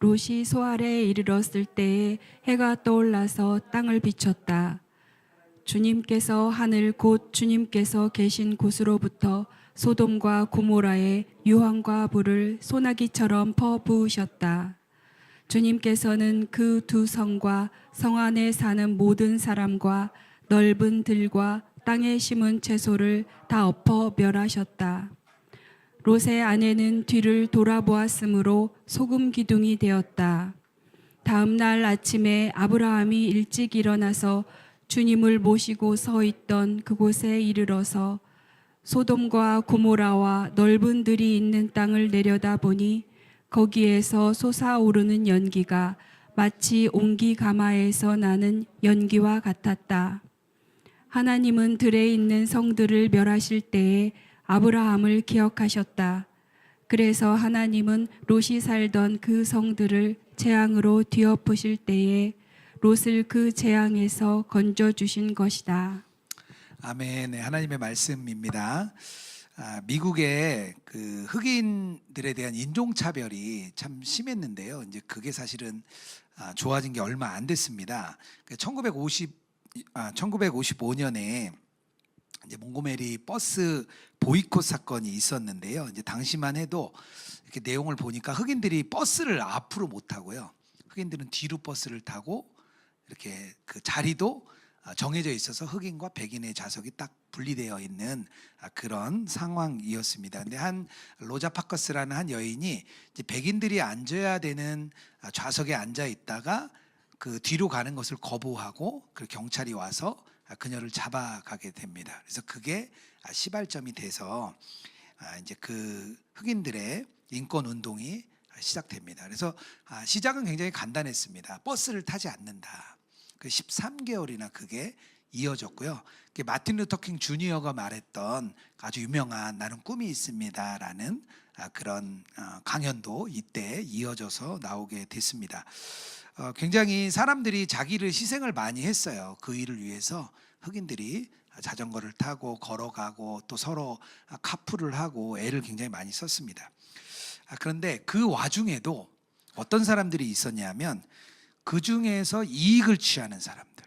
롯이 소아래에 이르렀을 때에 해가 떠올라서 땅을 비췄다. 주님께서 하늘 곧 주님께서 계신 곳으로부터 소돔과 고모라에 유황과 불을 소나기처럼 퍼부으셨다. 주님께서는 그 두 성과 성 안에 사는 모든 사람과 넓은 들과 땅에 심은 채소를 다 엎어 멸하셨다. 롯의 아내는 뒤를 돌아보았으므로 소금 기둥이 되었다. 다음 날 아침에 아브라함이 일찍 일어나서 주님을 모시고 서 있던 그곳에 이르러서 소돔과 고모라와 넓은 들이 있는 땅을 내려다보니 거기에서 솟아오르는 연기가 마치 옹기 가마에서 나는 연기와 같았다. 하나님은 들에 있는 성들을 멸하실 때에 아브라함을 기억하셨다. 그래서 하나님은 롯이 살던 그 성들을 재앙으로 뒤엎으실 때에 롯을 그 재앙에서 건져주신 것이다. 아멘. 네, 하나님의 말씀입니다. 미국의 그 흑인들에 대한 인종차별이 참 심했는데요. 이제 그게 사실은 좋아진 게 얼마 안 됐습니다. 1955년에 이제 몽고메리 버스 보이콧 사건이 있었는데요. 이제 당시만 해도 이렇게 내용을 보니까 흑인들이 버스를 앞으로 못 타고요. 흑인들은 뒤로 버스를 타고 이렇게 그 자리도 정해져 있어서 흑인과 백인의 좌석이 딱 분리되어 있는 그런 상황이었습니다. 근데 한 로자 파커스라는 한 여인이 이제 백인들이 앉아야 되는 좌석에 앉아 있다가 그 뒤로 가는 것을 거부하고 그 경찰이 와서 그녀를 잡아가게 됩니다. 그래서 그게 시발점이 돼서 이제 그 흑인들의 인권 운동이 시작됩니다. 그래서 시작은 굉장히 간단했습니다. 버스를 타지 않는다. 그 13개월이나 그게 이어졌고요. 마틴 루터킹 주니어가 말했던 아주 유명한 나는 꿈이 있습니다라는 그런 강연도 이때 이어져서 나오게 됐습니다. 굉장히 사람들이 자기를 희생을 많이 했어요. 그 일을 위해서 흑인들이 자전거를 타고 걸어가고 또 서로 카풀을 하고 애를 굉장히 많이 썼습니다. 그런데 그 와중에도 어떤 사람들이 있었냐면 그 중에서 이익을 취하는 사람들,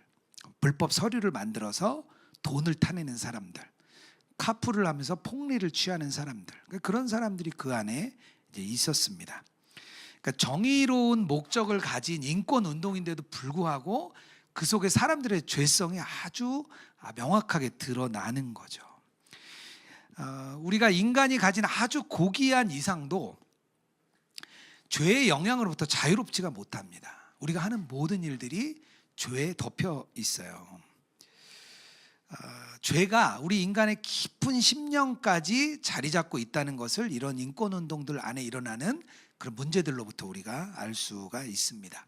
불법 서류를 만들어서 돈을 타내는 사람들, 카풀을 하면서 폭리를 취하는 사람들, 그런 사람들이 그 안에 이제 있었습니다. 그러니까 정의로운 목적을 가진 인권 운동인데도 불구하고 그 속에 사람들의 죄성이 아주 명확하게 드러나는 거죠. 우리가 인간이 가진 아주 고귀한 이상도 죄의 영향으로부터 자유롭지가 못합니다. 우리가 하는 모든 일들이 죄에 덮여 있어요. 죄가 우리 인간의 깊은 심령까지 자리 잡고 있다는 것을 이런 인권 운동들 안에 일어나는 그런 문제들로부터 우리가 알 수가 있습니다.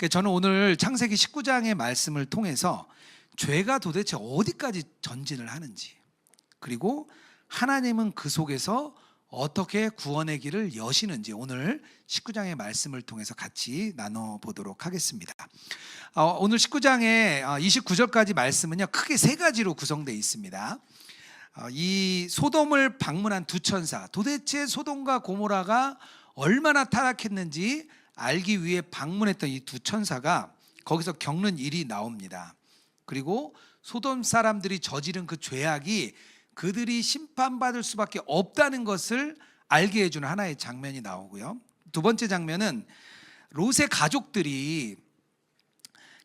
저는 오늘 창세기 19장의 말씀을 통해서 죄가 도대체 어디까지 전진을 하는지, 그리고 하나님은 그 속에서 어떻게 구원의 길을 여시는지 오늘 19장의 말씀을 통해서 같이 나눠보도록 하겠습니다. 오늘 19장의 29절까지 말씀은요, 크게 세 가지로 구성되어 있습니다. 이 소돔을 방문한 두 천사, 도대체 소돔과 고모라가 얼마나 타락했는지 알기 위해 방문했던 이 두 천사가 거기서 겪는 일이 나옵니다. 그리고 소돔 사람들이 저지른 그 죄악이 그들이 심판받을 수밖에 없다는 것을 알게 해주는 하나의 장면이 나오고요. 두 번째 장면은 롯의 가족들이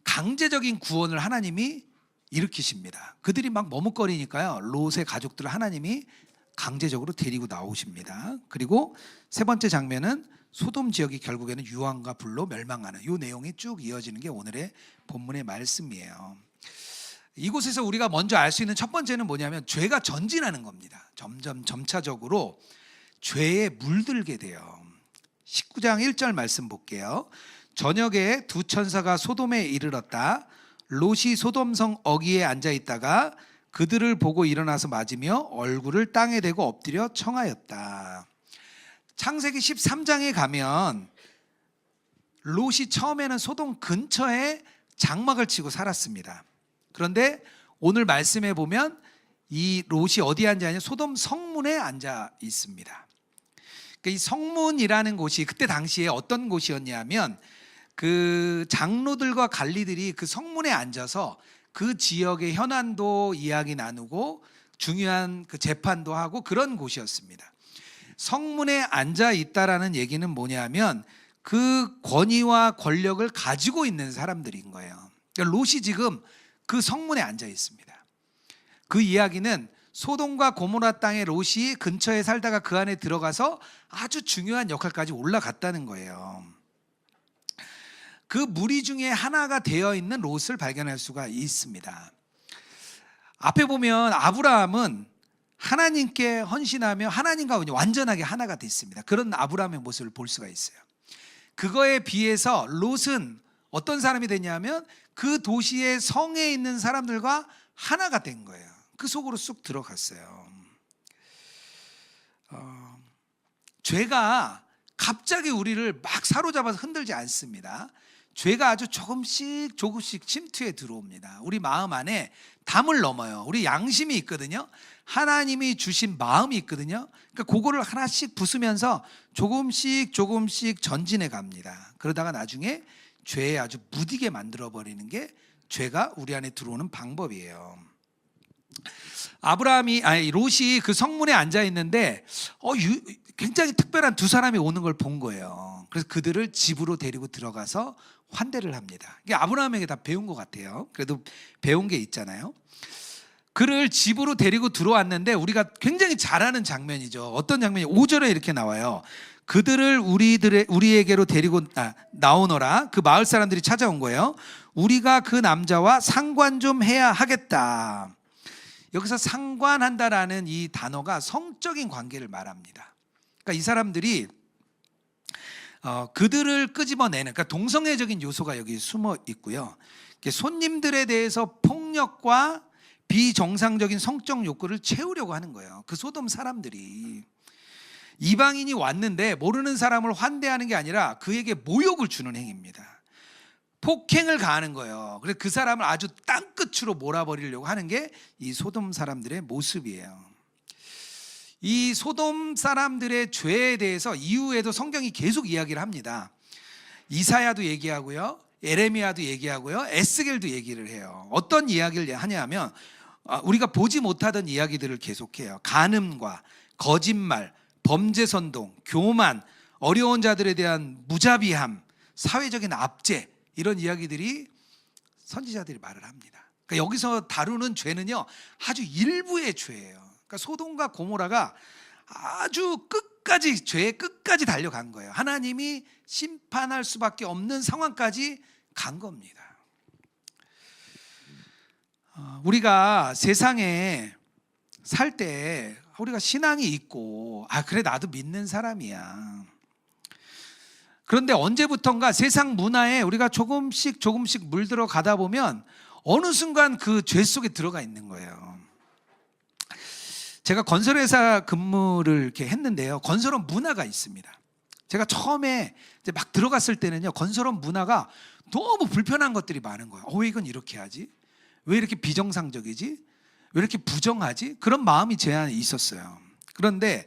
강제적인 구원을 하나님이 일으키십니다. 그들이 막 머뭇거리니까요, 롯의 가족들을 하나님이 강제적으로 데리고 나오십니다. 그리고 세 번째 장면은 소돔 지역이 결국에는 유황과 불로 멸망하는 이 내용이 쭉 이어지는 게 오늘의 본문의 말씀이에요. 이곳에서 우리가 먼저 알 수 있는 첫 번째는 뭐냐면 죄가 전진하는 겁니다. 점차적으로 죄에 물들게 돼요. 19장 1절 말씀 볼게요. 저녁에 두 천사가 소돔에 이르렀다. 롯이 소돔성 어귀에 앉아 있다가 그들을 보고 일어나서 맞으며 얼굴을 땅에 대고 엎드려 청하였다. 창세기 13장에 가면 롯이 처음에는 소돔 근처에 장막을 치고 살았습니다. 그런데 오늘 말씀에 보면 이 롯이 어디에 앉아 있냐, 소돔 성문에 앉아 있습니다. 이 성문이라는 곳이 그때 당시에 어떤 곳이었냐면 그 장로들과 관리들이 그 성문에 앉아서 그 지역의 현안도 이야기 나누고 중요한 그 재판도 하고 그런 곳이었습니다. 성문에 앉아 있다라는 얘기는 뭐냐면 그 권위와 권력을 가지고 있는 사람들인 거예요. 그러니까 롯이 지금 그 성문에 앉아 있습니다. 그 이야기는 소돔과 고모라 땅의 롯이 근처에 살다가 그 안에 들어가서 아주 중요한 역할까지 올라갔다는 거예요. 그 무리 중에 하나가 되어 있는 롯을 발견할 수가 있습니다. 앞에 보면 아브라함은 하나님께 헌신하며 하나님과 완전하게 하나가 됐습니다. 그런 아브라함의 모습을 볼 수가 있어요. 그거에 비해서 롯은 어떤 사람이 됐냐면 그 도시의 성에 있는 사람들과 하나가 된 거예요. 그 속으로 쑥 들어갔어요. 죄가 갑자기 우리를 막 사로잡아서 흔들지 않습니다. 죄가 아주 조금씩 침투해 들어옵니다. 우리 마음 안에 담을 넘어요. 우리 양심이 있거든요. 하나님이 주신 마음이 있거든요. 그러니까 그거를 하나씩 부수면서 조금씩 전진해 갑니다. 그러다가 나중에 죄에 아주 무디게 만들어 버리는 게 죄가 우리 안에 들어오는 방법이에요. 롯이 그 성문에 앉아 있는데 굉장히 특별한 두 사람이 오는 걸 본 거예요. 그래서 그들을 집으로 데리고 들어가서 환대를 합니다. 이게 아브라함에게 다 배운 것 같아요. 그래도 배운 게 있잖아요. 그를 집으로 데리고 들어왔는데 우리가 굉장히 잘 아는 장면이죠. 어떤 장면이 5절에 이렇게 나와요. 그들을 우리에게로 데리고 나오너라. 그 마을 사람들이 찾아온 거예요. 우리가 그 남자와 상관 좀 해야 하겠다. 여기서 상관한다라는 이 단어가 성적인 관계를 말합니다. 그러니까 이 사람들이 그들을 끄집어내는, 그러니까 동성애적인 요소가 여기 숨어 있고요. 손님들에 대해서 폭력과 비정상적인 성적 욕구를 채우려고 하는 거예요. 그 소돔 사람들이 이방인이 왔는데 모르는 사람을 환대하는 게 아니라 그에게 모욕을 주는 행위입니다. 폭행을 가하는 거예요. 그래서 그 사람을 아주 땅끝으로 몰아버리려고 하는 게 이 소돔 사람들의 모습이에요. 이 소돔 사람들의 죄에 대해서 이후에도 성경이 계속 이야기를 합니다. 이사야도 얘기하고요, 에레미야도 얘기하고요, 에스겔도 얘기를 해요. 어떤 이야기를 하냐면 우리가 보지 못하던 이야기들을 계속해요. 간음과 거짓말, 범죄 선동, 교만, 어려운 자들에 대한 무자비함, 사회적인 압제, 이런 이야기들이 선지자들이 말을 합니다. 그러니까 여기서 다루는 죄는요 아주 일부의 죄예요. 그러니까 소돔과 고모라가 아주 끝까지, 죄의 끝까지 달려간 거예요. 하나님이 심판할 수밖에 없는 상황까지 간 겁니다. 우리가 세상에 살 때 우리가 신앙이 있고 그래 나도 믿는 사람이야. 그런데 언제부턴가 세상 문화에 우리가 조금씩 물들어 가다 보면 어느 순간 그 죄 속에 들어가 있는 거예요. 제가 건설회사 근무를 이렇게 했는데요, 건설업 문화가 있습니다. 제가 처음에 이제 막 들어갔을 때는요, 건설업 문화가 너무 불편한 것들이 많은 거예요. 왜 이건 이렇게 하지? 왜 이렇게 비정상적이지? 왜 이렇게 부정하지? 그런 마음이 제 안에 있었어요. 그런데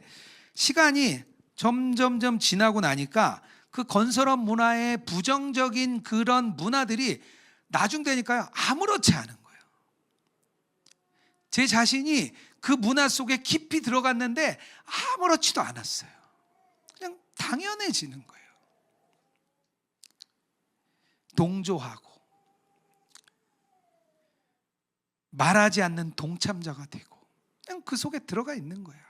시간이 점점 지나고 나니까 그 건설업 문화의 부정적인 그런 문화들이 나중 되니까요 아무렇지 않은 거예요. 제 자신이 그 문화 속에 깊이 들어갔는데 아무렇지도 않았어요. 그냥 당연해지는 거예요. 동조하고 말하지 않는 동참자가 되고 그냥 그 속에 들어가 있는 거예요.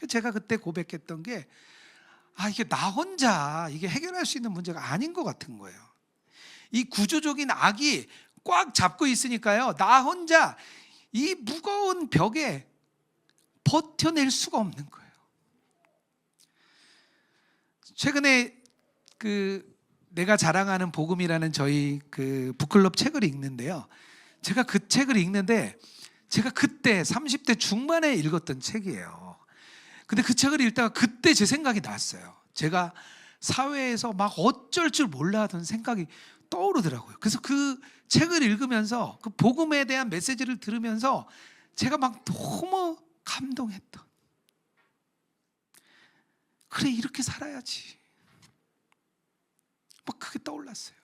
제가 그때 고백했던 게 이게 나 혼자 이게 해결할 수 있는 문제가 아닌 것 같은 거예요. 이 구조적인 악이 꽉 잡고 있으니까요, 나 혼자 이 무거운 벽에 버텨낼 수가 없는 거예요. 최근에 내가 자랑하는 복음이라는 저희 그 북클럽 책을 읽는데요, 제가 그 책을 읽는데 제가 그때 30대 중반에 읽었던 책이에요. 근데 그 책을 읽다가 그때 제 생각이 났어요. 제가 사회에서 막 어쩔 줄 몰라 하던 생각이 떠오르더라고요. 그래서 그 책을 읽으면서 그 복음에 대한 메시지를 들으면서 제가 막 너무 감동했던, 그래, 이렇게 살아야지. 막 그게 떠올랐어요.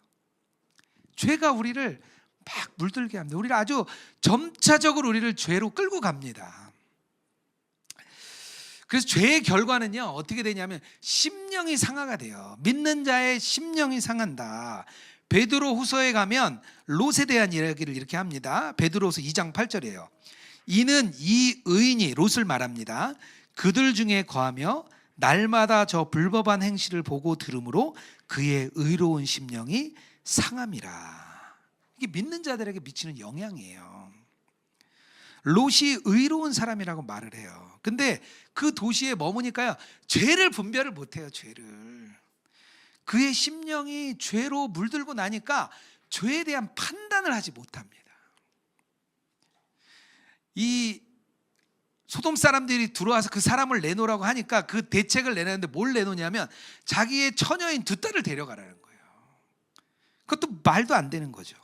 죄가 우리를 막 물들게 합니다. 우리를 아주 점차적으로 우리를 죄로 끌고 갑니다. 그래서 죄의 결과는요, 어떻게 되냐면 심령이 상하가 돼요. 믿는 자의 심령이 상한다. 베드로 후서에 가면 롯에 대한 이야기를 이렇게 합니다. 베드로후서 2장 8절이에요. 이는 이 의인이, 롯을 말합니다, 그들 중에 거하며 날마다 저 불법한 행실을 보고 들으므로 그의 의로운 심령이 상함이라. 이게 믿는 자들에게 미치는 영향이에요. 롯이 의로운 사람이라고 말을 해요. 근데 그 도시에 머무니까요, 죄를 분별을 못해요. 죄를. 그의 심령이 죄로 물들고 나니까 죄에 대한 판단을 하지 못합니다. 이 소돔 사람들이 들어와서 그 사람을 내놓으라고 하니까 그 대책을 내놨는데 뭘 내놓냐면 자기의 처녀인 두 딸을 데려가라는 거예요. 그것도 말도 안 되는 거죠.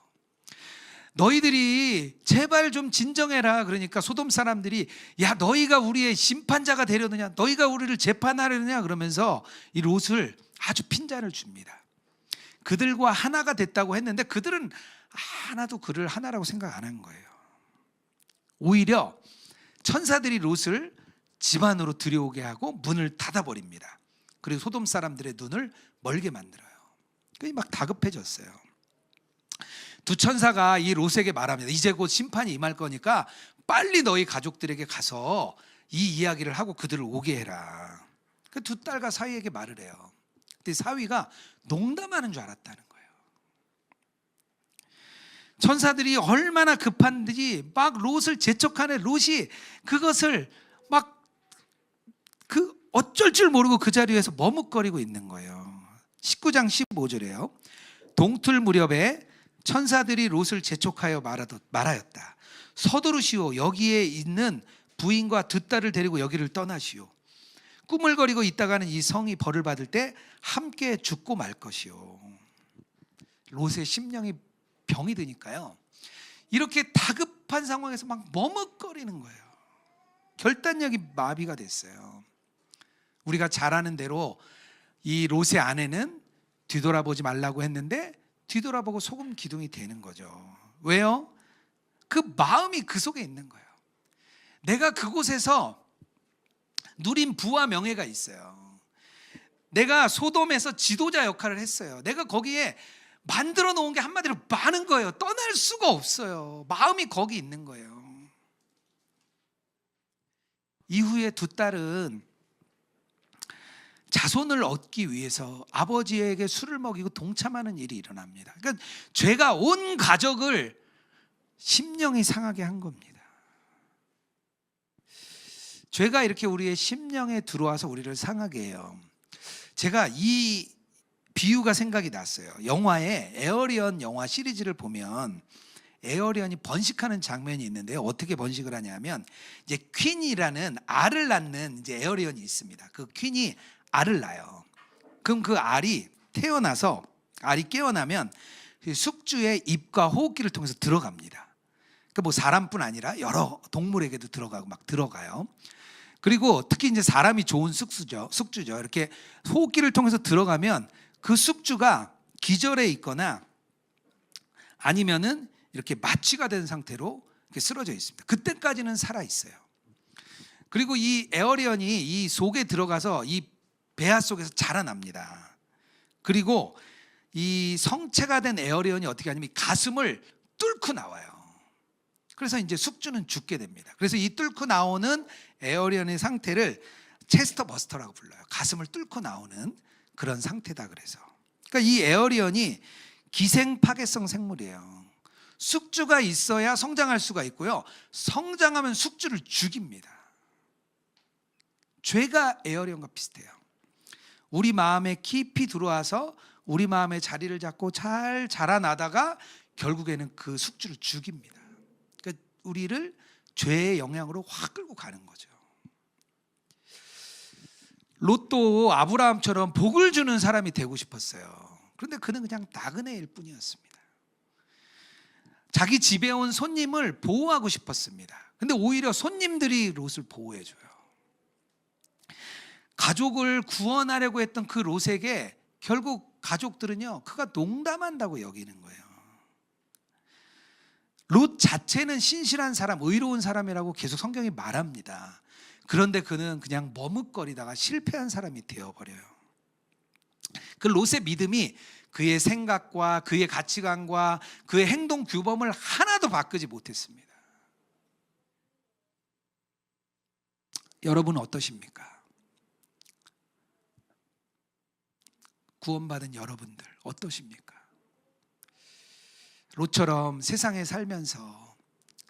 너희들이 제발 좀 진정해라. 그러니까 소돔 사람들이, 야, 너희가 우리의 심판자가 되려느냐, 너희가 우리를 재판하려느냐 그러면서 이 롯을 아주 핀잔을 줍니다. 그들과 하나가 됐다고 했는데 그들은 하나도 그를 하나라고 생각 안 한 거예요. 오히려 천사들이 롯을 집 안으로 들여오게 하고 문을 닫아버립니다. 그리고 소돔 사람들의 눈을 멀게 만들어요. 그게 막 다급해졌어요. 두 천사가 이 롯에게 말합니다. 이제 곧 심판이 임할 거니까 빨리 너희 가족들에게 가서 이 이야기를 하고 그들을 오게 해라. 그 두 딸과 사위에게 말을 해요. 근데 사위가 농담하는 줄 알았다는 거예요. 천사들이 얼마나 급한지 막 롯을 재촉하는 롯이 그것을 막 그 어쩔 줄 모르고 그 자리에서 머뭇거리고 있는 거예요. 19장 15절에요. 동틀 무렵에 천사들이 롯을 재촉하여 말하였다. 서두르시오. 여기에 있는 부인과 두 딸을 데리고 여기를 떠나시오. 꾸물거리고 있다가는 이 성이 벌을 받을 때 함께 죽고 말 것이오. 롯의 심령이 병이 드니까요, 이렇게 다급한 상황에서 막 머뭇거리는 거예요. 결단력이 마비가 됐어요. 우리가 잘 아는 대로 이 롯의 아내는 뒤돌아보지 말라고 했는데 뒤돌아보고 소금 기둥이 되는 거죠. 왜요? 그 마음이 그 속에 있는 거예요. 내가 그곳에서 누린 부와 명예가 있어요. 내가 소돔에서 지도자 역할을 했어요. 내가 거기에 만들어 놓은 게 한마디로 많은 거예요. 떠날 수가 없어요. 마음이 거기 있는 거예요. 이후에 두 딸은 자손을 얻기 위해서 아버지에게 술을 먹이고 동참하는 일이 일어납니다. 그러니까 죄가 온 가족을 심령이 상하게 한 겁니다. 죄가 이렇게 우리의 심령에 들어와서 우리를 상하게 해요. 제가 이 비유가 생각이 났어요. 영화에 에어리언 영화 시리즈를 보면 에어리언이 번식하는 장면이 있는데요. 어떻게 번식을 하냐면 이제 퀸이라는 알을 낳는 이제 에어리언이 있습니다. 그 퀸이 알을 낳아요. 그럼 그 알이 태어나서 알이 깨어나면 숙주의 입과 호흡기를 통해서 들어갑니다. 그러니까 뭐 사람뿐 아니라 여러 동물에게도 들어가고 막 들어가요. 그리고 특히 이제 사람이 좋은 숙주죠. 이렇게 호흡기를 통해서 들어가면 그 숙주가 기절해 있거나 아니면은 이렇게 마취가 된 상태로 이렇게 쓰러져 있습니다. 그때까지는 살아 있어요. 그리고 이 에어리언이 이 속에 들어가서 이 배아 속에서 자라납니다. 그리고 이 성체가 된 에어리언이 어떻게 하냐면 가슴을 뚫고 나와요. 그래서 이제 숙주는 죽게 됩니다. 그래서 이 뚫고 나오는 에어리언의 상태를 체스터 버스터라고 불러요. 가슴을 뚫고 나오는 그런 상태다 그래서. 그러니까 이 에어리언이 기생 파괴성 생물이에요. 숙주가 있어야 성장할 수가 있고요. 성장하면 숙주를 죽입니다. 죄가 에어리언과 비슷해요. 우리 마음에 깊이 들어와서 우리 마음에 자리를 잡고 잘 자라나다가 결국에는 그 숙주를 죽입니다. 그러니까 우리를 죄의 영향으로 확 끌고 가는 거죠. 롯도 아브라함처럼 복을 주는 사람이 되고 싶었어요. 그런데 그는 그냥 나그네일 뿐이었습니다. 자기 집에 온 손님을 보호하고 싶었습니다. 근데 오히려 손님들이 롯을 보호해줘요. 가족을 구원하려고 했던 그 롯에게 결국 가족들은요, 그가 농담한다고 여기는 거예요. 롯 자체는 신실한 사람, 의로운 사람이라고 계속 성경이 말합니다. 그런데 그는 그냥 머뭇거리다가 실패한 사람이 되어버려요. 그 롯의 믿음이 그의 생각과 그의 가치관과 그의 행동 규범을 하나도 바꾸지 못했습니다. 여러분은 어떠십니까? 구원받은 여러분들 어떠십니까? 롯처럼 세상에 살면서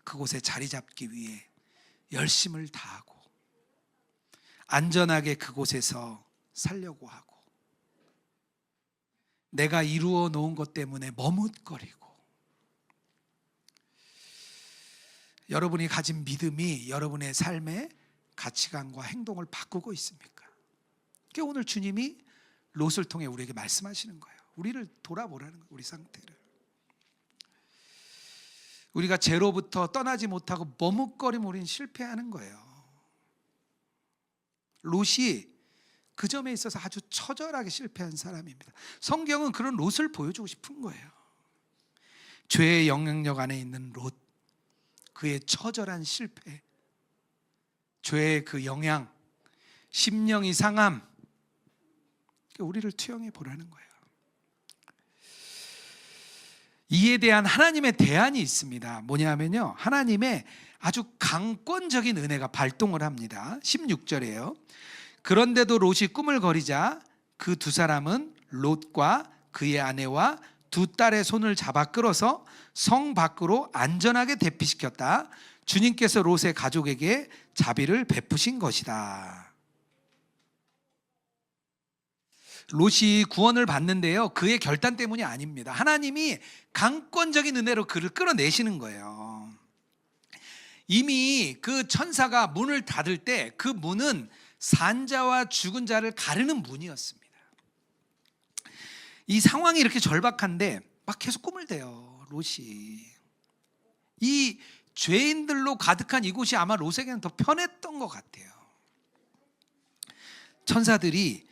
그곳에 자리 잡기 위해 열심을 다하고 안전하게 그곳에서 살려고 하고 내가 이루어 놓은 것 때문에 머뭇거리고, 여러분이 가진 믿음이 여러분의 삶의 가치관과 행동을 바꾸고 있습니까? 그게 오늘 주님이 롯을 통해 우리에게 말씀하시는 거예요. 우리를 돌아보라는 거예요. 우리 상태를. 우리가 죄로부터 떠나지 못하고 머뭇거리면 우리는 실패하는 거예요. 롯이 그 점에 있어서 아주 처절하게 실패한 사람입니다. 성경은 그런 롯을 보여주고 싶은 거예요. 죄의 영향력 안에 있는 롯, 그의 처절한 실패, 죄의 그 영향, 심령이 상함, 우리를 투영해 보라는 거예요. 이에 대한 하나님의 대안이 있습니다. 뭐냐면요, 하나님의 아주 강권적인 은혜가 발동을 합니다. 16절이에요. 그런데도 롯이 꿈을 거리자 그 두 사람은 롯과 그의 아내와 두 딸의 손을 잡아 끌어서 성 밖으로 안전하게 대피시켰다. 주님께서 롯의 가족에게 자비를 베푸신 것이다. 롯이 구원을 받는데요, 그의 결단 때문이 아닙니다. 하나님이 강권적인 은혜로 그를 끌어내시는 거예요. 이미 그 천사가 문을 닫을 때 그 문은 산자와 죽은 자를 가르는 문이었습니다. 이 상황이 이렇게 절박한데 막 계속 꿈을 대요, 롯이. 이 죄인들로 가득한 이곳이 아마 롯에게는 더 편했던 것 같아요. 천사들이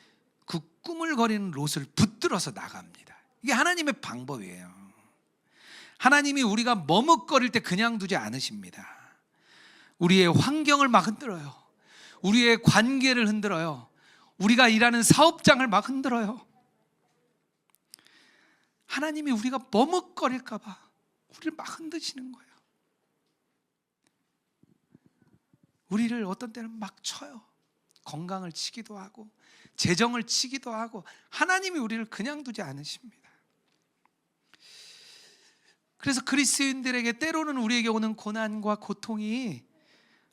그 꿈을 거리는 롯을 붙들어서 나갑니다. 이게 하나님의 방법이에요. 하나님이 우리가 머뭇거릴 때 그냥 두지 않으십니다. 우리의 환경을 막 흔들어요. 우리의 관계를 흔들어요. 우리가 일하는 사업장을 막 흔들어요. 하나님이 우리가 머뭇거릴까 봐 우리를 막 흔드시는 거예요. 우리를 어떤 때는 막 쳐요. 건강을 치기도 하고 재정을 치기도 하고, 하나님이 우리를 그냥 두지 않으십니다. 그래서 그리스도인들에게 때로는 우리에게 오는 고난과 고통이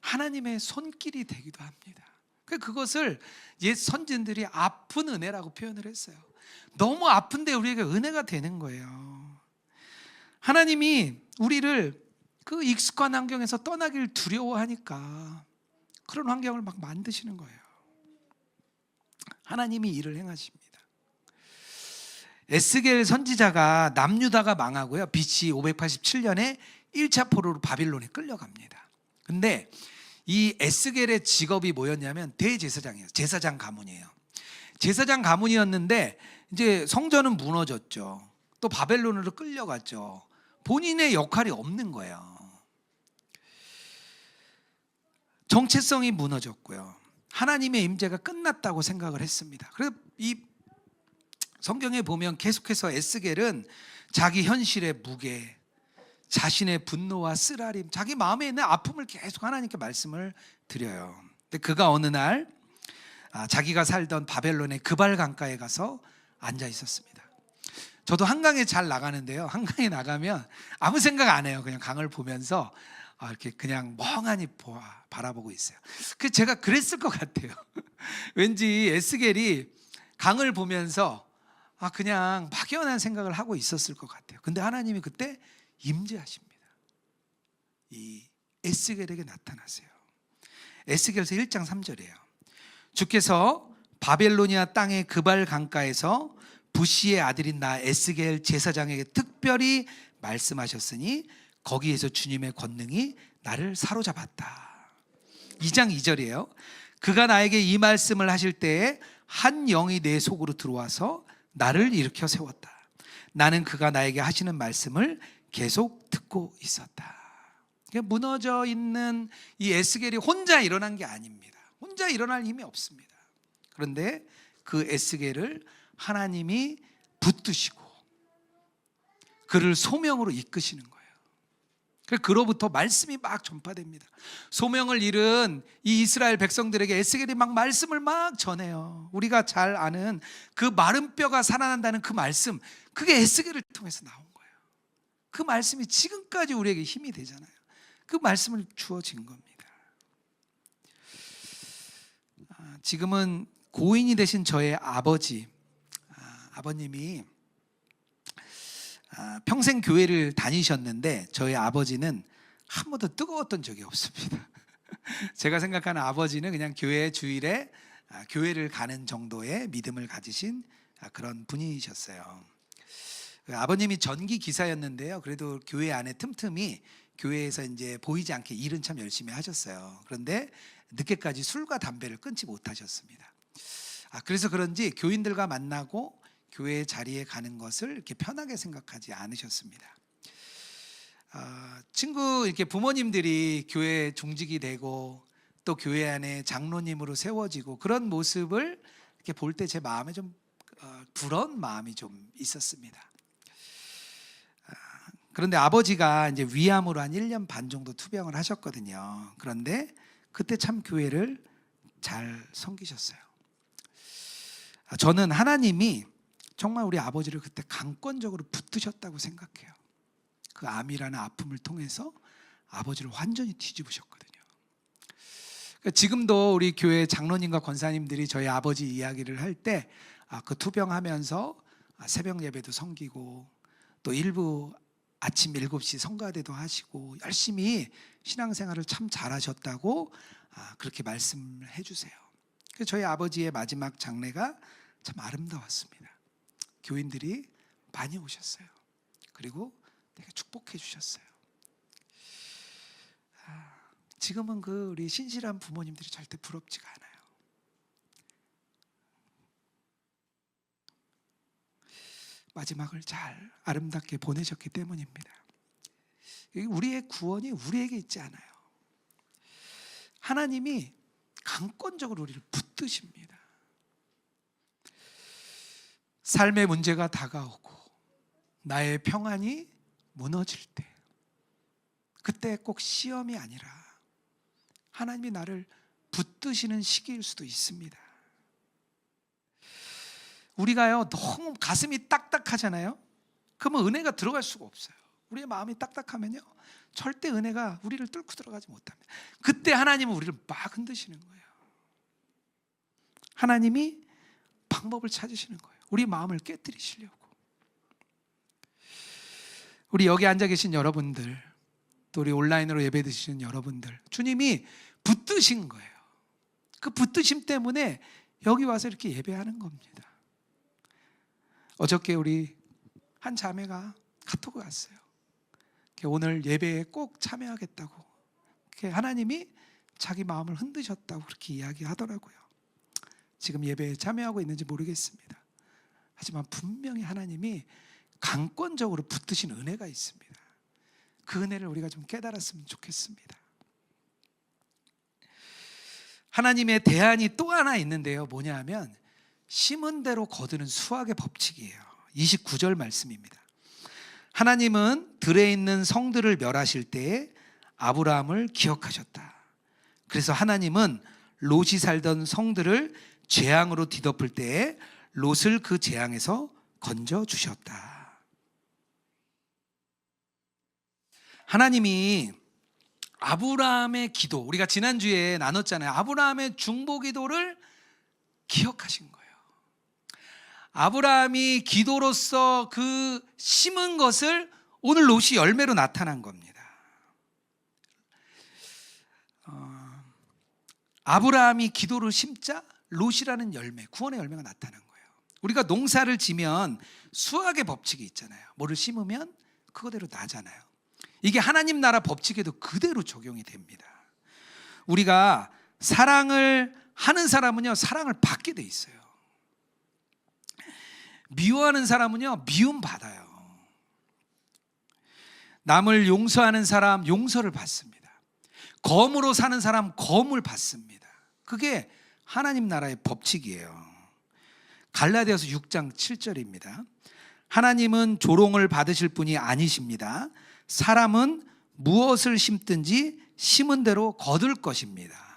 하나님의 손길이 되기도 합니다. 그것을 옛 선진들이 아픈 은혜라고 표현을 했어요. 너무 아픈데 우리에게 은혜가 되는 거예요. 하나님이 우리를 그 익숙한 환경에서 떠나길 두려워하니까 그런 환경을 막 만드시는 거예요. 하나님이 일을 행하십니다. 에스겔 선지자가 남유다가 망하고요, BC 587년에 1차 포로로 바빌론에 끌려갑니다. 근데 이 에스겔의 직업이 뭐였냐면 대제사장이에요. 제사장 가문이에요. 제사장 가문이었는데 이제 성전은 무너졌죠. 또 바벨론으로 끌려갔죠. 본인의 역할이 없는 거예요. 정체성이 무너졌고요. 하나님의 임재가 끝났다고 생각을 했습니다. 그래서 이 성경에 보면 계속해서 에스겔은 자기 현실의 무게, 자신의 분노와 쓰라림, 자기 마음에 있는 아픔을 계속 하나님께 말씀을 드려요. 근데 그가 어느 날 자기가 살던 바벨론의 그발 강가에 가서 앉아 있었습니다. 저도 한강에 잘 나가는데요, 한강에 나가면 아무 생각 안 해요. 그냥 강을 보면서 이렇게 그냥 멍하니 바라보고 있어요. 그 제가 그랬을 것 같아요. 왠지 에스겔이 강을 보면서 그냥 막연한 생각을 하고 있었을 것 같아요. 근데 하나님이 그때 임재하십니다. 이 에스겔에게 나타나세요. 에스겔서 1장 3절이에요. 주께서 바벨로니아 땅의 그발 강가에서 부시의 아들인 나 에스겔 제사장에게 특별히 말씀하셨으니 거기에서 주님의 권능이 나를 사로잡았다. 2장 2절이에요. 그가 나에게 이 말씀을 하실 때에 한 영이 내 속으로 들어와서 나를 일으켜 세웠다. 나는 그가 나에게 하시는 말씀을 계속 듣고 있었다. 무너져 있는 이 에스겔이 혼자 일어난 게 아닙니다. 혼자 일어날 힘이 없습니다. 그런데 그 에스겔을 하나님이 붙드시고 그를 소명으로 이끄시는 거예요. 그로부터 말씀이 막 전파됩니다. 소명을 잃은 이 이스라엘 백성들에게 에스겔이 막 말씀을 막 전해요. 우리가 잘 아는 그 마른 뼈가 살아난다는 그 말씀, 그게 에스겔을 통해서 나온 거예요. 그 말씀이 지금까지 우리에게 힘이 되잖아요. 그 말씀을 주어진 겁니다. 지금은 고인이 되신 저의 아버님이 평생 교회를 다니셨는데 저희 아버지는 한 번도 뜨거웠던 적이 없습니다. 제가 생각하는 아버지는 그냥 교회 주일에 교회를 가는 정도의 믿음을 가지신 그런 분이셨어요. 아버님이 전기 기사였는데요. 그래도 교회 안에 틈틈이 교회에서 이제 보이지 않게 일은 참 열심히 하셨어요. 그런데 늦게까지 술과 담배를 끊지 못하셨습니다. 그래서 그런지 교인들과 만나고 교회 자리에 가는 것을 이렇게 편하게 생각하지 않으셨습니다. 친구 이렇게 부모님들이 교회 중직이 되고 또 교회 안에 장로님으로 세워지고 그런 모습을 이렇게 볼 때 제 마음에 좀 부러운 마음이 좀 있었습니다. 그런데 아버지가 이제 위암으로 한 1년 반 정도 투병을 하셨거든요. 그런데 그때 참 교회를 잘 섬기셨어요. 저는 하나님이 정말 우리 아버지를 그때 강권적으로 붙드셨다고 생각해요. 그 암이라는 아픔을 통해서 아버지를 완전히 뒤집으셨거든요. 그러니까 지금도 우리 교회 장로님과 권사님들이 저희 아버지 이야기를 할 때 그 투병하면서 새벽 예배도 섬기고 또 일부 아침 7시 성가대도 하시고 열심히 신앙생활을 참 잘하셨다고 그렇게 말씀해 주세요. 그래서 저희 아버지의 마지막 장례가 참 아름다웠습니다. 교인들이 많이 오셨어요. 그리고 되게 축복해 주셨어요. 지금은 그 우리 신실한 부모님들이 절대 부럽지가 않아요. 마지막을 잘 아름답게 보내셨기 때문입니다. 우리의 구원이 우리에게 있지 않아요. 하나님이 강권적으로 우리를 붙드십니다. 삶의 문제가 다가오고 나의 평안이 무너질 때, 그때 꼭 시험이 아니라 하나님이 나를 붙드시는 시기일 수도 있습니다. 우리가요 너무 가슴이 딱딱하잖아요. 그러면 은혜가 들어갈 수가 없어요. 우리의 마음이 딱딱하면요 절대 은혜가 우리를 뚫고 들어가지 못합니다. 그때 하나님은 우리를 막 흔드시는 거예요. 하나님이 방법을 찾으시는 거예요. 우리 마음을 깨뜨리시려고. 우리 여기 앉아 계신 여러분들, 또 우리 온라인으로 예배 드시는 여러분들, 주님이 붙드신 거예요. 그 붙드심 때문에 여기 와서 이렇게 예배하는 겁니다. 어저께 우리 한 자매가 카톡을 왔어요. 오늘 예배에 꼭 참여하겠다고. 하나님이 자기 마음을 흔드셨다고 그렇게 이야기하더라고요. 지금 예배에 참여하고 있는지 모르겠습니다. 하지만 분명히 하나님이 강권적으로 붙드신 은혜가 있습니다. 그 은혜를 우리가 좀 깨달았으면 좋겠습니다. 하나님의 대안이 또 하나 있는데요. 뭐냐 하면 심은 대로 거두는 수학의 법칙이에요. 29절 말씀입니다. 하나님은 들에 있는 성들을 멸하실 때에 아브라함을 기억하셨다. 그래서 하나님은 롯이 살던 성들을 재앙으로 뒤덮을 때에 롯을 그 재앙에서 건져주셨다. 하나님이 아브라함의 기도, 우리가 지난주에 나눴잖아요. 아브라함의 중보 기도를 기억하신 거예요. 아브라함이 기도로서 그 심은 것을 오늘 롯이 열매로 나타난 겁니다. 아브라함이 기도를 심자 롯이라는 열매, 구원의 열매가 나타난 거예요. 우리가 농사를 지면 수학의 법칙이 있잖아요. 뭐를 심으면 그거대로 나잖아요. 이게 하나님 나라 법칙에도 그대로 적용이 됩니다. 우리가 사랑을 하는 사람은요, 사랑을 받게 돼 있어요. 미워하는 사람은요, 미움 받아요. 남을 용서하는 사람 용서를 받습니다. 검으로 사는 사람 검을 받습니다. 그게 하나님 나라의 법칙이에요. 갈라디아서 6장 7절입니다. 하나님은 조롱을 받으실 분이 아니십니다. 사람은 무엇을 심든지 심은 대로 거둘 것입니다.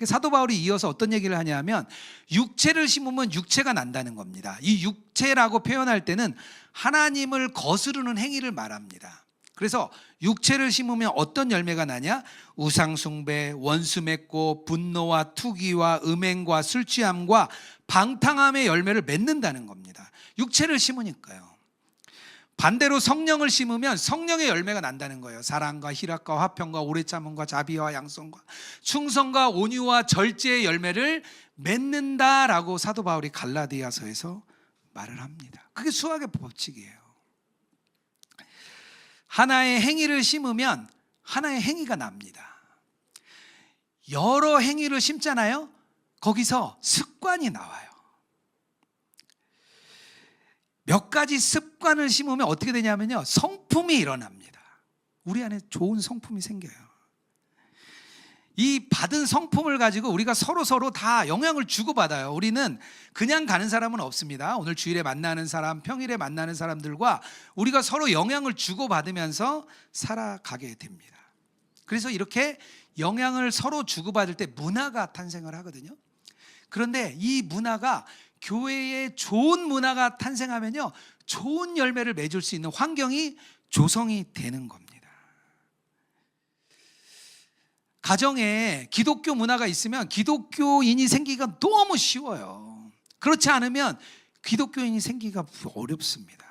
사도 바울이 이어서 어떤 얘기를 하냐면 육체를 심으면 육체가 난다는 겁니다. 이 육체라고 표현할 때는 하나님을 거스르는 행위를 말합니다. 그래서 육체를 심으면 어떤 열매가 나냐? 우상숭배, 원수 맺고 분노와 투기와 음행과 술취함과 방탕함의 열매를 맺는다는 겁니다. 육체를 심으니까요. 반대로 성령을 심으면 성령의 열매가 난다는 거예요. 사랑과 희락과 화평과 오래 참음과 자비와 양성과 충성과 온유와 절제의 열매를 맺는다라고 사도 바울이 갈라디아서에서 말을 합니다. 그게 수학의 법칙이에요. 하나의 행위를 심으면 하나의 행위가 납니다. 여러 행위를 심잖아요. 거기서 습관이 나와요. 몇 가지 습관을 심으면 어떻게 되냐면요, 성품이 일어납니다. 우리 안에 좋은 성품이 생겨요. 이 받은 성품을 가지고 우리가 서로 다 영향을 주고받아요. 우리는 그냥 가는 사람은 없습니다. 오늘 주일에 만나는 사람, 평일에 만나는 사람들과 우리가 서로 영향을 주고받으면서 살아가게 됩니다. 그래서 이렇게 영향을 서로 주고받을 때 문화가 탄생을 하거든요. 그런데 이 문화가, 교회에 좋은 문화가 탄생하면요, 좋은 열매를 맺을 수 있는 환경이 조성이 되는 겁니다. 가정에 기독교 문화가 있으면 기독교인이 생기기가 너무 쉬워요. 그렇지 않으면 기독교인이 생기기가 어렵습니다.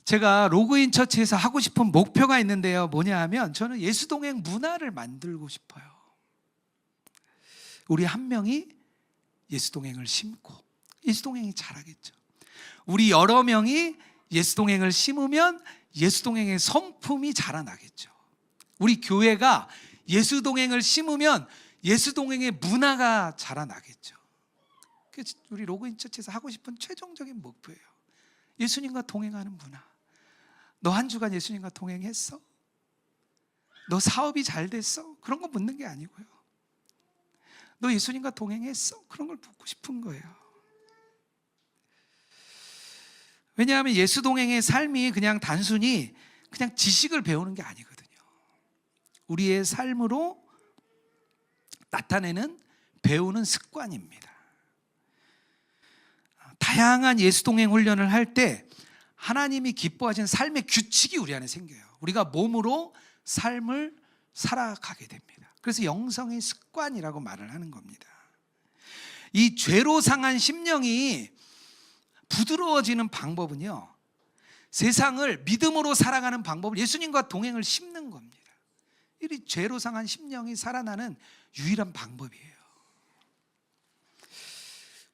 제가 로그인 처치에서 하고 싶은 목표가 있는데요, 뭐냐 하면 저는 예수동행 문화를 만들고 싶어요. 우리 한 명이 예수동행을 심고 예수동행이 자라겠죠. 우리 여러 명이 예수동행을 심으면 예수동행의 성품이 자라나겠죠. 우리 교회가 예수동행을 심으면 예수동행의 문화가 자라나겠죠. 그래서 우리 로그인 처치에서 하고 싶은 최종적인 목표예요. 예수님과 동행하는 문화. 너 한 주간 예수님과 동행했어? 너 사업이 잘 됐어? 그런 거 묻는 게 아니고요. 너 예수님과 동행했어? 그런 걸 묻고 싶은 거예요. 왜냐하면 예수 동행의 삶이 그냥 단순히 그냥 지식을 배우는 게 아니거든요. 우리의 삶으로 나타내는, 배우는 습관입니다. 다양한 예수 동행 훈련을 할 때 하나님이 기뻐하시는 삶의 규칙이 우리 안에 생겨요. 우리가 몸으로 삶을 살아가게 됩니다. 그래서 영성의 습관이라고 말을 하는 겁니다. 이 죄로 상한 심령이 부드러워지는 방법은요, 세상을 믿음으로 살아가는 방법을 예수님과 동행을 심는 겁니다. 이 죄로 상한 심령이 살아나는 유일한 방법이에요.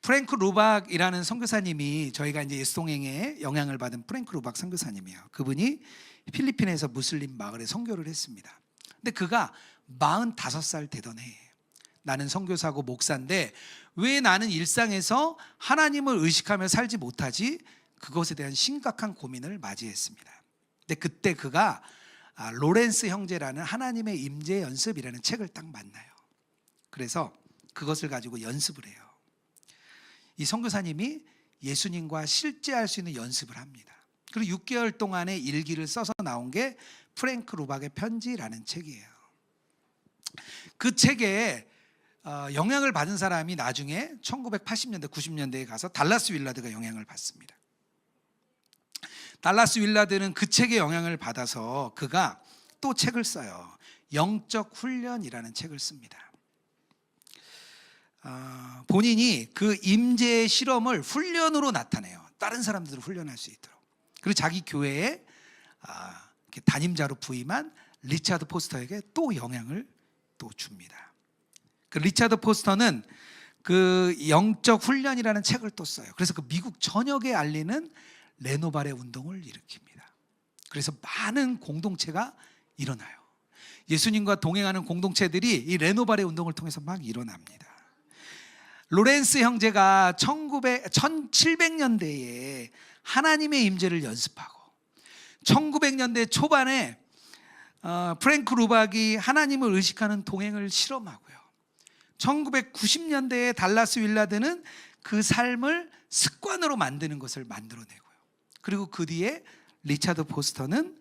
프랭크 루박이라는 선교사님이, 저희가 이제 예수동행에 영향을 받은 프랭크 루박 선교사님이에요. 그분이 필리핀에서 무슬림 마을에 선교를 했습니다. 근데 그가 45살 되던 해에, 나는 선교사고 목사인데 왜 나는 일상에서 하나님을 의식하며 살지 못하지? 그것에 대한 심각한 고민을 맞이했습니다. 근데 그때 그가 로렌스 형제라는 하나님의 임재 연습이라는 책을 딱 만나요. 그래서 그것을 가지고 연습을 해요. 이 선교사님이 예수님과 실제할 수 있는 연습을 합니다. 그리고 6개월 동안의 일기를 써서 나온 게 프랭크 루박의 편지라는 책이에요. 그 책에 영향을 받은 사람이 나중에 1980년대, 90년대에 가서 달라스 윌라드가 영향을 받습니다. 달라스 윌라드는 그 책의 영향을 받아서 그가 또 책을 써요. 영적 훈련이라는 책을 씁니다. 본인이 그 임재의 실험을 훈련으로 나타내요. 다른 사람들을 훈련할 수 있도록. 그리고 자기 교회에 담임자로 부임한 리차드 포스터에게 또 영향을 또 줍니다. 그 리차드 포스터는 그 영적 훈련이라는 책을 또 써요. 그래서 그 미국 전역에 알리는 레노발의 운동을 일으킵니다. 그래서 많은 공동체가 일어나요. 예수님과 동행하는 공동체들이 이 레노바레 운동을 통해서 막 일어납니다. 로렌스 형제가 1700년대에 하나님의 임재를 연습하고 1900년대 초반에 프랭크 루박이 하나님을 의식하는 동행을 실험하고요. 1990년대에 달라스 윌라드는 그 삶을 습관으로 만드는 것을 만들어내고요. 그리고 그 뒤에 리차드 포스터는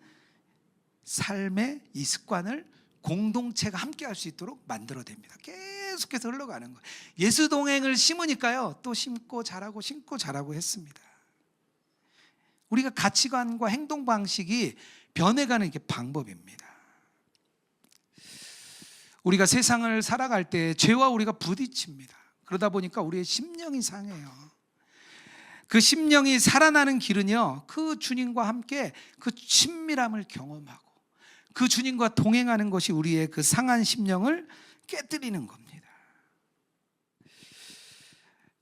삶의 이 습관을 공동체가 함께 할 수 있도록 만들어냅니다. 계속해서 흘러가는 거예요. 예수 동행을 심으니까요, 또 심고 자라고 심고 자라고 했습니다. 우리가 가치관과 행동 방식이 변해가는 게 방법입니다. 우리가 세상을 살아갈 때 죄와 우리가 부딪힙니다. 그러다 보니까 우리의 심령이 상해요. 그 심령이 살아나는 길은요, 그 주님과 함께 그 친밀함을 경험하고 그 주님과 동행하는 것이 우리의 그 상한 심령을 깨뜨리는 겁니다.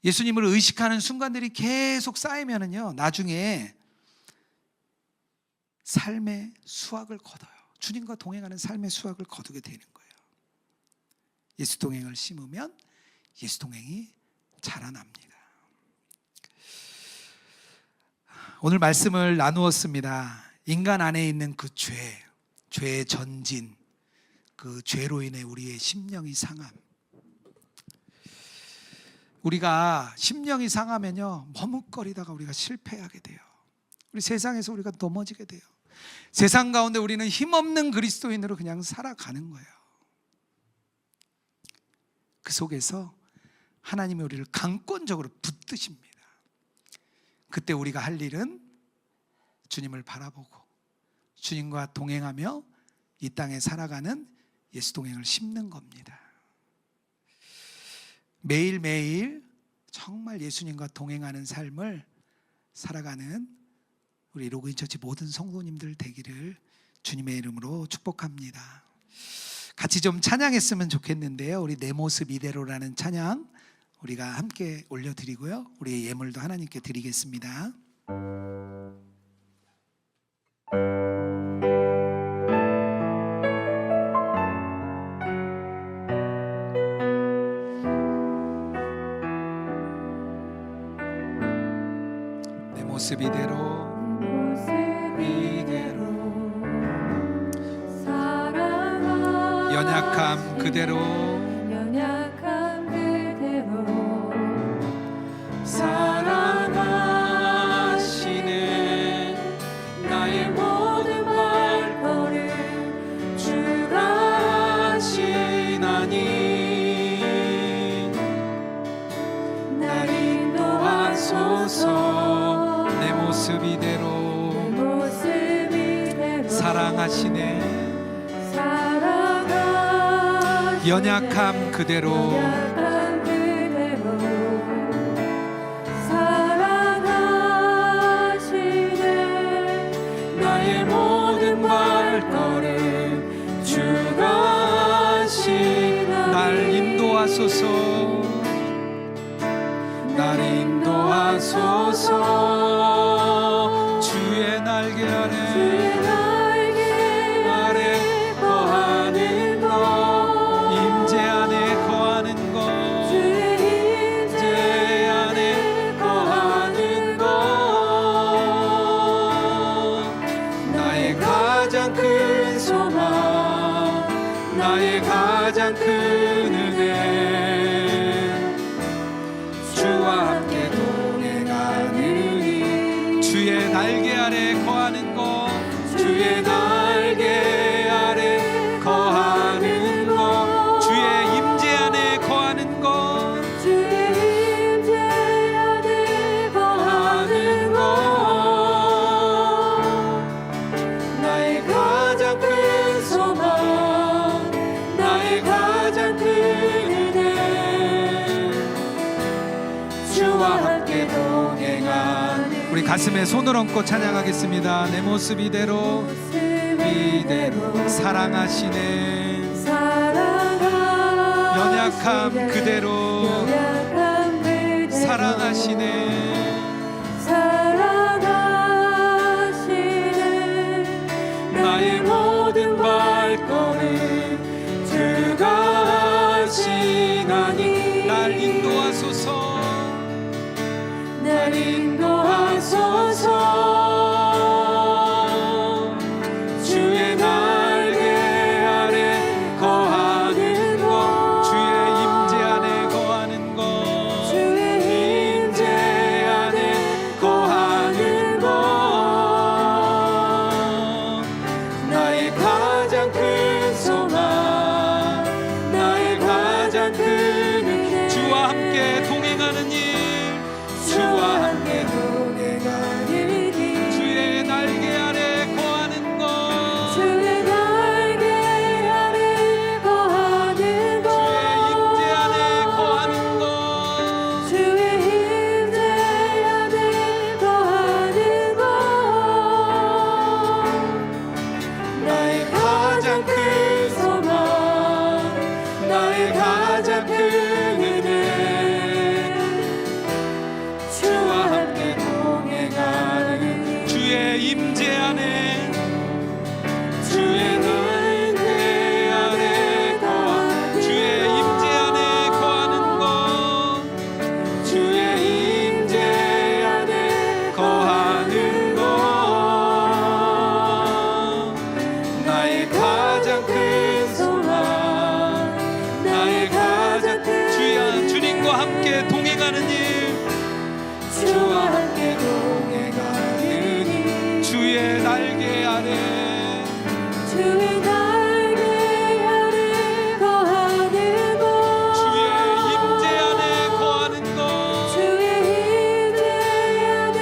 예수님을 의식하는 순간들이 계속 쌓이면은요, 나중에 삶의 수확을 거둬요. 주님과 동행하는 삶의 수확을 거두게 되는 거예요. 예수 동행을 심으면 예수 동행이 자라납니다. 오늘 말씀을 나누었습니다. 인간 안에 있는 그 죄의 전진, 그 죄로 인해 우리의 심령이 상함. 우리가 심령이 상하면요, 머뭇거리다가 우리가 실패하게 돼요. 우리 세상에서 우리가 넘어지게 돼요. 세상 가운데 우리는 힘없는 그리스도인으로 그냥 살아가는 거예요. 그 속에서 하나님이 우리를 강권적으로 붙드십니다. 그때 우리가 할 일은 주님을 바라보고 주님과 동행하며 이 땅에 살아가는 예수 동행을 심는 겁니다. 매일매일 정말 예수님과 동행하는 삶을 살아가는 우리 로그인처치 모든 성도님들 되기를 주님의 이름으로 축복합니다. 같이 좀 찬양했으면 좋겠는데요. 우리 내 모습 이대로라는 찬양 우리가 함께 올려드리고요, 우리의 예물도 하나님께 드리겠습니다. 내 모습 이대로 연약함 그대로 사랑하시네. 나의 모든 발걸음 주가 하시나니 날 인도하소서. 내 모습 이대로 사랑하시네. 연약함 그대로 사랑하시네. 나의 모든 발걸음 주가 하시나니 날 인도하소서. 날 인도하소서. 주의 날개 아래 가장 큰 은혜 주와 함께 동행하느니 주의 날개 아래 거하는 것 주의 날개 아래 거하는 것 주의 임재 안에 거하는 것 주의 임재 안에 거하는 것 나의 가장 큰 소망 가장 큰 은혜 주와 함께 동행하는 우리 가슴에 손을 얹고 찬양하겠습니다. 내 모습 이대로 사랑하시네. 연약함 그대로 사랑하시네. 나의 모든 발걸음 날 인도하소서. 주의 날개 아래 거하는 곳, 주의 임재 안에 거하는 것, 주의 임재 안에 거하는 곳, 나의 가장 큰 소망, 나의 가장 큰 은혜. 주와 함께 동행하는 일, 주와 함께 동행하는 길, 주의 날개 아래 거하는 것, 주의 날개 아래 거하는 곳, 주의 임재 안에 거하는 것, 주의 임재 안에 거하는 곳, 나의 가장 큰 소망, 나의 가장 큰 은혜. 주와 함께 동행하는 길, 주의 임재 안에, 주의 날개 아래 거하는 주의 임재 안에 거하는 것, 주의 임재 안에 거하는 곳, 나의 가장 큰 소망, 나의 가장 큰 주님과 함께 동행하는 일, 주와 함께 동행하는 길, 주의 날개 아래, 주의 날개 아래 거하는 곳, 주의 임재 안에 거하는 것, 주의 임재 안에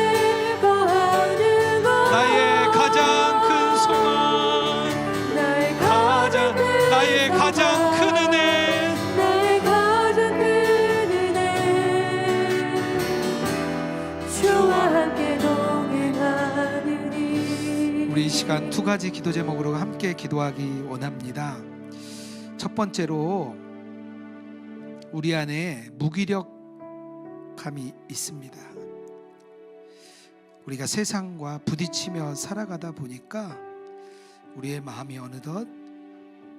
거하는 곳, 나의 가장 큰 소망, 나의 가장 큰 나의 가장 큰 은혜, 나의 가장 큰 은혜. 주와 함께 동행하는 일. 우리 이 시간 두 가지 기도 제목으로 함께 기도하기 원합니다. 첫 번째로 우리 안에 무기력함이 있습니다. 우리가 세상과 부딪히며 살아가다 보니까 우리의 마음이 어느덧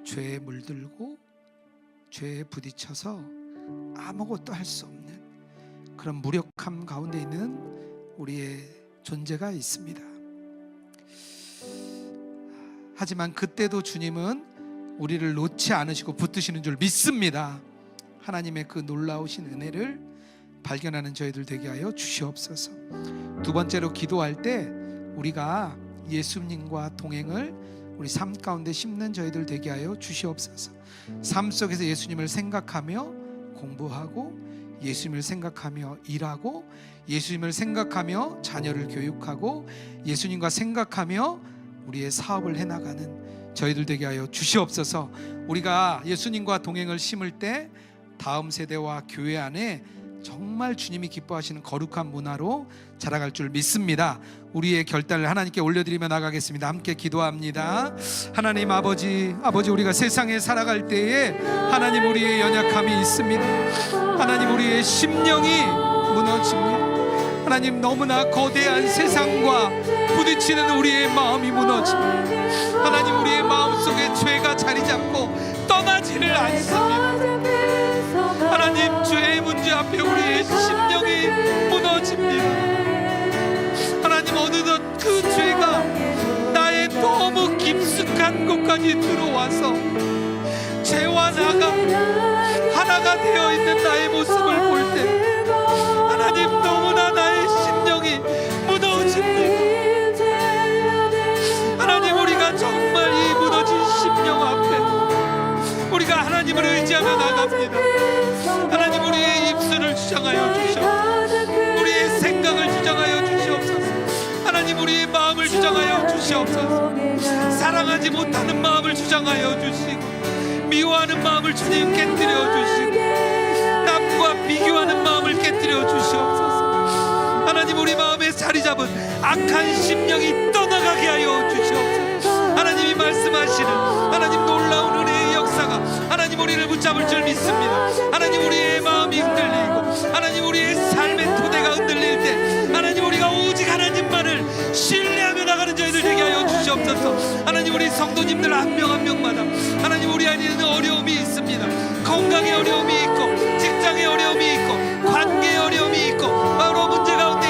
죄에 물들고 죄에 부딪혀서 아무것도 할 수 없는 그런 무력함 가운데 있는 우리의 존재가 있습니다. 하지만 그때도 주님은 우리를 놓지 않으시고 붙드시는 줄 믿습니다. 하나님의 그 놀라우신 은혜를 발견하는 저희들 되게 하여 주시옵소서. 두 번째로 기도할 때 우리가 예수님과 동행을 우리 삶 가운데 심는 저희들 되게 하여 주시옵소서. 삶 속에서 예수님을 생각하며 공부하고, 예수님을 생각하며 일하고, 예수님을 생각하며 자녀를 교육하고, 예수님과 생각하며 우리의 사업을 해나가는 저희들 되게 하여 주시옵소서. 우리가 예수님과 동행을 심을 때 다음 세대와 교회 안에 정말 주님이 기뻐하시는 거룩한 문화로 자라갈 줄 믿습니다. 우리의 결단을 하나님께 올려드리며 나가겠습니다. 함께 기도합니다. 하나님 아버지, 우리가 세상에 살아갈 때에 하나님 우리의 연약함이 있습니다. 하나님 우리의 심령이 무너집니다. 하나님 너무나 거대한 세상과 부딪히는 우리의 마음이 무너집니다. 하나님 우리의 마음속에 죄가 자리 잡고 떠나지를 않습니다. 하나님 죄의 문제 앞에 우리의 심령이 무너집니다. 하나님 어느덧 그 죄가 나의 너무 깊숙한 곳까지 들어와서 죄와 나가 하나가 되어 있는 나의 모습을 볼 때 하나님 너무나 나의 심령이 무너집니다. 하나님 우리가 정말 이 무너진 심령 앞에 우리가 하나님을 의지하며 나갑니다. 하나님 우리의 입술을 주장하여 주시옵소서. 우리의 생각을 주장하여 주시옵소서. 하나님 우리의 마음을 주장하여 주시옵소서. 사랑하지 못하는 마음을 주장하여 주시고, 미워하는 마음을 주님 깨뜨려 주시고, 남과 비교하는 마음을 깨뜨려 주시옵소서. 하나님 우리 마음에 자리 잡은 악한 심령이 떠나가게 하여 주시옵소서. 하나님이 말씀하시는 하나님 놀라운 은혜의 역사가 하나님 우리를 붙잡을 줄 믿습니다. 하나님 우리의 마음이 흔들리고 하나님 우리의 삶의 토대가 흔들릴 때 하나님 우리가 오직 하나님만을 신뢰하며 나가는 저희들 되게 하여 주시옵소서. 하나님 우리 성도님들 한 명 한 명마다 하나님 우리 안에는 어려움이 있습니다. 건강에 어려움이 있고, 직장에 어려움이 있고, 관계에 어려움이 있고, 바로 문제 가운데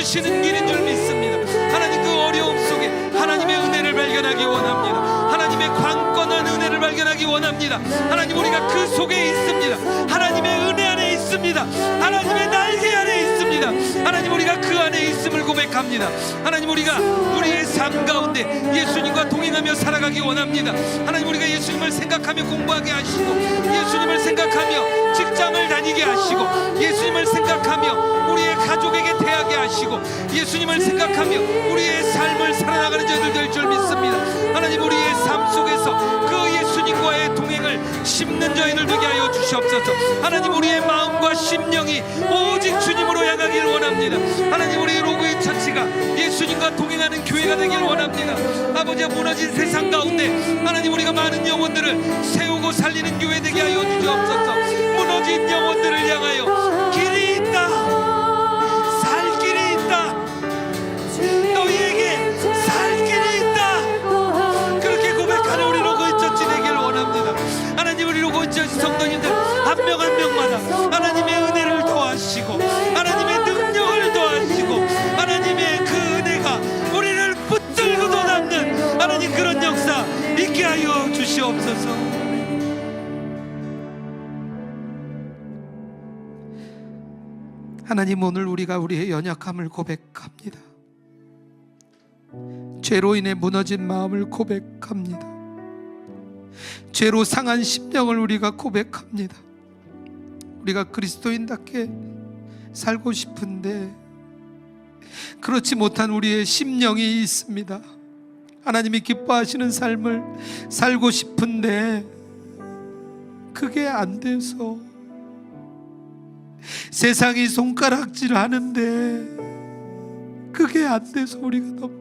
인도하시는 길인 줄 믿습니다. 하나님, 그 어려움 속에 하나님의 은혜를 발견하기 원합니다. 하나님의 강건한 은혜를 발견하기 원합니다. 하나님, 우리가 그 속에 있습니다. 하나님의 은혜 안에 있습니다. 하나님의 날개 안에 있습니다. 하나님, 우리가 그 안에 있음을 고백합니다. 하나님, 우리가 우리의 삶 가운데 예수님과 동행하며 살아가기 원합니다. 하나님, 우리가 예수님을 생각하며 공부하게 하시고, 예수님을 생각하며 직장을 다니게 하시고, 예수님을 생각하며 우리의 가족에게 대하게 하시고, 예수님을 생각하며 우리의 삶을 살아나가는 저희들 될 줄 믿습니다. 하나님, 우리의 삶 속에서 그 예수님과의 동행을 심는 저희들 되게 하여 주시옵소서. 하나님, 우리의 마음과 심령이 오직 주님으로 향하기를 원합니다. 하나님, 우리 로그인 처치가 예수님과 동행하는 교회가 되기를 원합니다. 아버지, 무너진 세상 가운데 하나님, 우리가 많은 영혼들을 세우고 살리는 교회 되게 하여 주시옵소서. 무너진 영혼들을 향하여 길이 있다, 살 길이 있다, 너희에게 살 길이 있다, 그렇게 고백하는 우리 로그인 처치 되기를 원합니다. 하나님, 우리 로그인 처치 성도님들 한 명 한 명마다 하나님의 은혜를 더하시고, 하나님의 능력을 더하시고, 하나님의 그 은혜가 우리를 붙들고도 남는 하나님, 그런 역사 있게 하여 주시옵소서. 하나님, 오늘 우리가 우리의 연약함을 고백합니다. 죄로 인해 무너진 마음을 고백합니다. 죄로 상한 심령을 우리가 고백합니다. 우리가 그리스도인답게 살고 싶은데 그렇지 못한 우리의 심령이 있습니다. 하나님이 기뻐하시는 삶을 살고 싶은데 그게 안 돼서 세상이 손가락질 하는데 그게 안 돼서 우리가 너무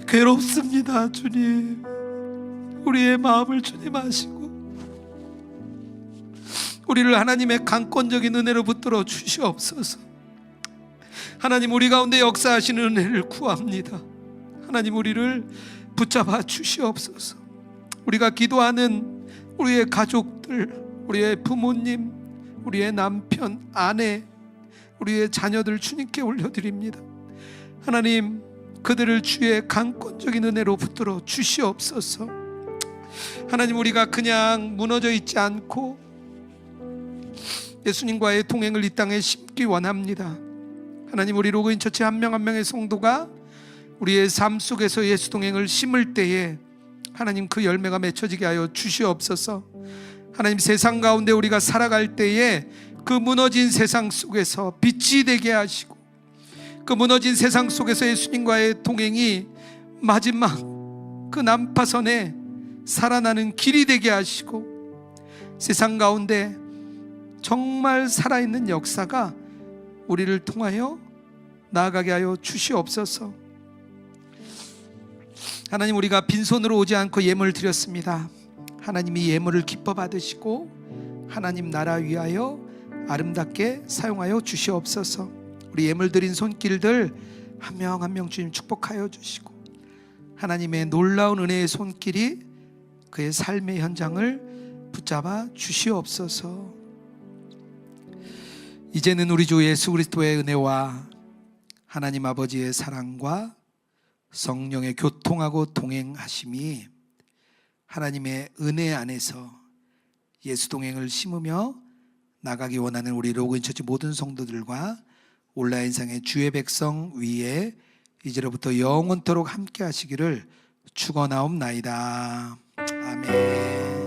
괴롭습니다. 주님, 우리의 마음을 주님 아시고 우리를 하나님의 강권적인 은혜로 붙들어 주시옵소서. 하나님, 우리 가운데 역사하시는 은혜를 구합니다. 하나님, 우리를 붙잡아 주시옵소서. 우리가 기도하는 우리의 가족들, 우리의 부모님, 우리의 남편, 아내, 우리의 자녀들 주님께 올려드립니다. 하나님, 그들을 주의 강권적인 은혜로 붙들어 주시옵소서. 하나님, 우리가 그냥 무너져 있지 않고 예수님과의 동행을 이 땅에 심기 원합니다. 하나님, 우리 로그인 처치 한 명 한 명의 성도가 우리의 삶 속에서 예수 동행을 심을 때에 하나님, 그 열매가 맺혀지게 하여 주시옵소서. 하나님, 세상 가운데 우리가 살아갈 때에 그 무너진 세상 속에서 빛이 되게 하시고, 그 무너진 세상 속에서 예수님과의 동행이 마지막 그 난파선에 살아나는 길이 되게 하시고, 세상 가운데 정말 살아있는 역사가 우리를 통하여 나아가게 하여 주시옵소서. 하나님, 우리가 빈손으로 오지 않고 예물을 드렸습니다. 하나님이 예물을 기뻐 받으시고 하나님 나라 위하여 아름답게 사용하여 주시옵소서. 우리 예물 드린 손길들 한 명 한 명 주님 축복하여 주시고, 하나님의 놀라운 은혜의 손길이 그의 삶의 현장을 붙잡아 주시옵소서. 이제는 우리 주 예수 그리스도의 은혜와 하나님 아버지의 사랑과 성령의 교통하고 동행하심이 하나님의 은혜 안에서 예수 동행을 심으며 나가기 원하는 우리 로그인 처치 모든 성도들과 온라인상의 주의 백성 위에 이제로부터 영원토록 함께 하시기를 축원하옵나이다. 아멘.